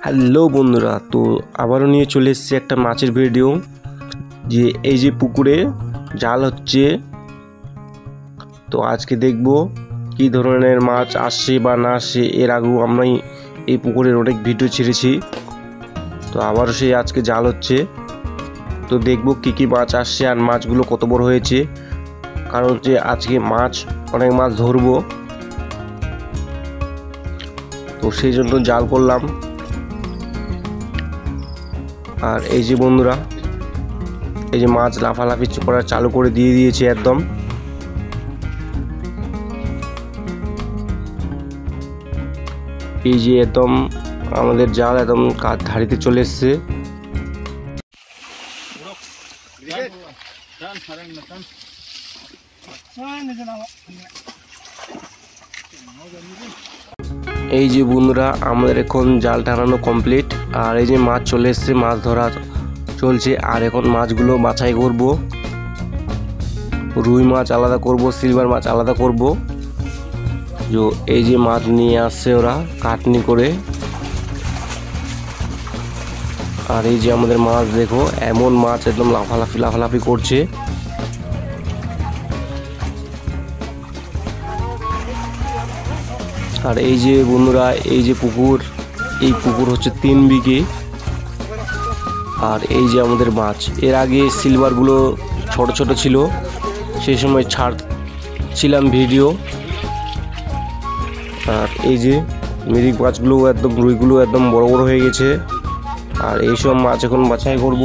Hello বন্ধুরা, তো আবারও নিয়ে চলে এসেছি একটা মাছের ভিডিও। যে এই যে পুকুরে জাল হচ্ছে, তো আজকে দেখব কি ধরনের মাছ আসছে বা না আসছে। এর আগেও আমরা এই পুকুরের অনেক ভিডিও ছেড়েছি, তো আবারও সেই আজকে জাল হচ্ছে। তো দেখব কি কি মাছ আসছে আর মাছগুলো কত বড় হয়েছে, কারণ যে আজকে অনেক মাছ ধরবো, তো সেই জন্য জাল করলাম। আর এই যে বন্ধুরা, এই যে মাছ লাফালাফি করা চালু করে দিয়েছে একদম। এই যে একদম আমাদের জাল একদম ধারিতে চলে এসছে। এই যে বন্ধুরা, আমাদের এখন জাল টানানো কমপ্লিট। আর এই যে মাছ চলে এসছে, মাছ ধরা চলছে। আর এখন মাছগুলো বাছাই করব। রুই মাছ আলাদা করব, সিলভার মাছ আলাদা করব। এই যে মাছ নিয়ে আসছে ওরা কাটনি করে। আর এই যে আমাদের মাছ দেখো, এমন মাছ একদম লাফালাফি করছে। আর এই যে বন্ধুরা, এই যে এই পুকুর হচ্ছে 3 বিঘে। আর এই যে আমাদের মাছ, এর আগে সিলভারগুলো ছোট ছোট ছিল, সেই সময় ছাড়ছিলাম ভিডিও। আর এই যে মিরিক মাছগুলো একদম, রুইগুলো একদম বড় বড় হয়ে গেছে। আর এইসব মাছ এখন বাছাই করব।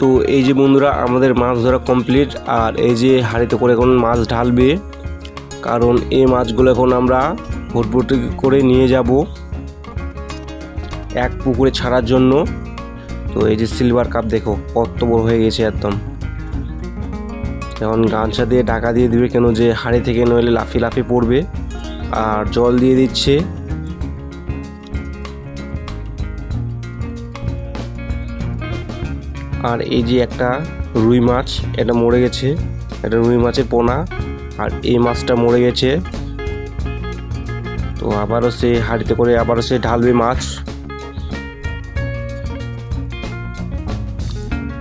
তো এই যে বন্ধুরা, আমাদের মাছ ধরা কমপ্লিট। আর এই যে হাঁড়িতে করে এখন মাছ ঢালবে, কারণ এই মাছগুলো এখন আমরা ভুটভুটি করে নিয়ে যাব এক পুকুরে ছাড়ার জন্য। তো এই যে সিলভার কাপ দেখো কত বড় হয়ে গেছে একদম। এখন গামছা দিয়ে ঢাকা দিয়ে দিবে, কেন যে হাঁড়ি থেকে নইলে লাফি পড়বে। আর জল দিয়ে দিচ্ছে। আর এই যে একটা রুই মাছ, এটা মরে গেছে, এটা রুই মাছের পোনা। আর এই মাছটা মরে গেছে। তো আবারও সে হাঁড়িতে করে আবারও সে ঢালবে মাছ।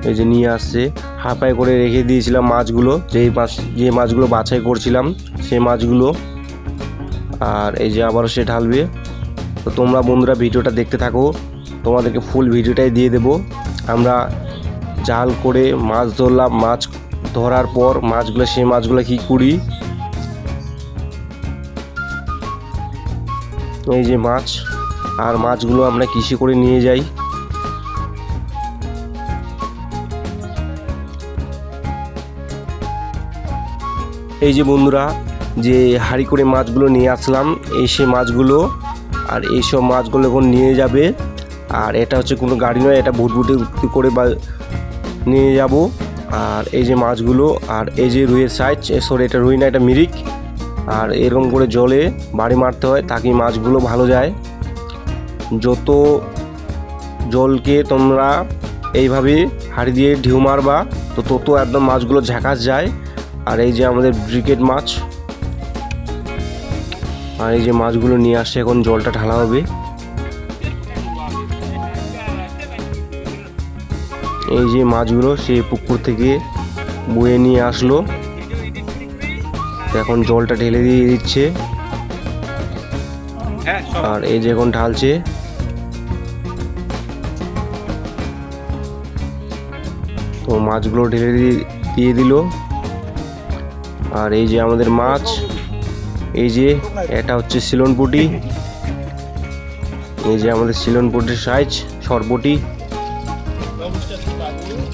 এই যে নিয়ে আসছে, হাঁপায় করে রেখে দিয়েছিলাম মাছগুলো, যে মাছগুলো বাছাই করছিলাম সেই মাছগুলো। আর এই যে আবারও সে ঢালবে। তো তোমরা বন্ধুরা ভিডিওটা দেখতে থাকো, তোমাদেরকে ফুল ভিডিওটাই দিয়ে দেব। আমরা জাল করে মাছ ধরলাম, মাছ ধরার পর সেই মাছগুলো কি করি। এই যে মাছ, আর মাছগুলো আমরা কৃষি করে নিয়ে যাই। এই যে বন্ধুরা, যে হাঁড়ি করে মাছগুলো নিয়ে আসলাম, সেই মাছগুলো। আর এইসব মাছগুলো এখন নিয়ে যাবে। আর এটা হচ্ছে কোনো গাড়ি নয়, এটা ভুটভুটি করে নিয়ে যাব। আর এই যে মাছগুলো, আর এই যে রুইয়ের সাইজ, সরি এটা রুই না, এটা মিরিক। আর এরকম করে জলে বাড়ি মারতে হয় তাকে মাছগুলো ভালো যায়। যত জলকে তোমরা এইভাবে হাঁড়ি দিয়ে ঢেউ মারবা তো তত একদম মাছগুলো ঝাঁকাস যায়। আর এই যে আমাদের ব্রিকেট মাছ, আর এই যে মাছগুলো নিয়ে আসছে, এখন জলটা ঢালা হবে। এই যে মাছগুলো সেই পুকুর থেকে বয়ে নিয়ে আসলো, এখন জলটা ঢেলে দিয়ে দিচ্ছে। আর এই যে এখন ঢালছে। তো মাছগুলো ঢেলে দিয়ে দিল। আর এই যে আমাদের মাছ, এই যে এটা হচ্ছে সিলন পুঁটি, এই যে আমাদের সিলন পুঁটির সাইজ সরপুটি।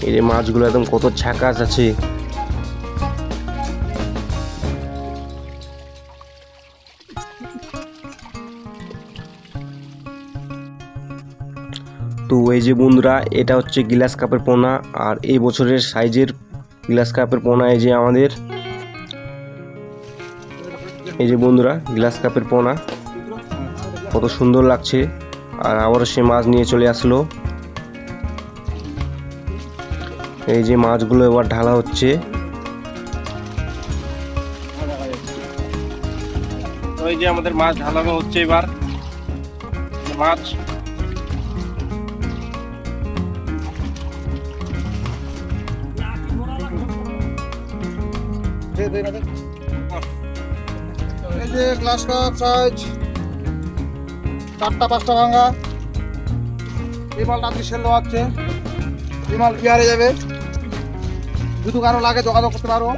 এই যে মাছগুলো একদম কত ঝাঁকাস আছে। তো এই যে বন্ধুরা, এটা হচ্ছে গ্লাস কাপের পোনা, আর এই বছরের সাইজের গ্লাস কাপের পোনা এই যে আমাদের। এই যে বন্ধুরা গ্লাস কাপের পোনা কত সুন্দর লাগছে। আর আবারও সে মাছ নিয়ে চলে আসলো। এই যে মাছগুলো এবার ঢালা হচ্ছে। তো এই যে আমাদের মাছ ঢালানো হচ্ছে এবার। মাছ এই যে গ্লাস কাপ সাইজ 4টা 5টা ভাঙা। এই মালটা আজকে সেল হচ্ছে, এই মাল বিহারে যাবে। যদি কারো লাগে যোগাযোগ করতে পারো।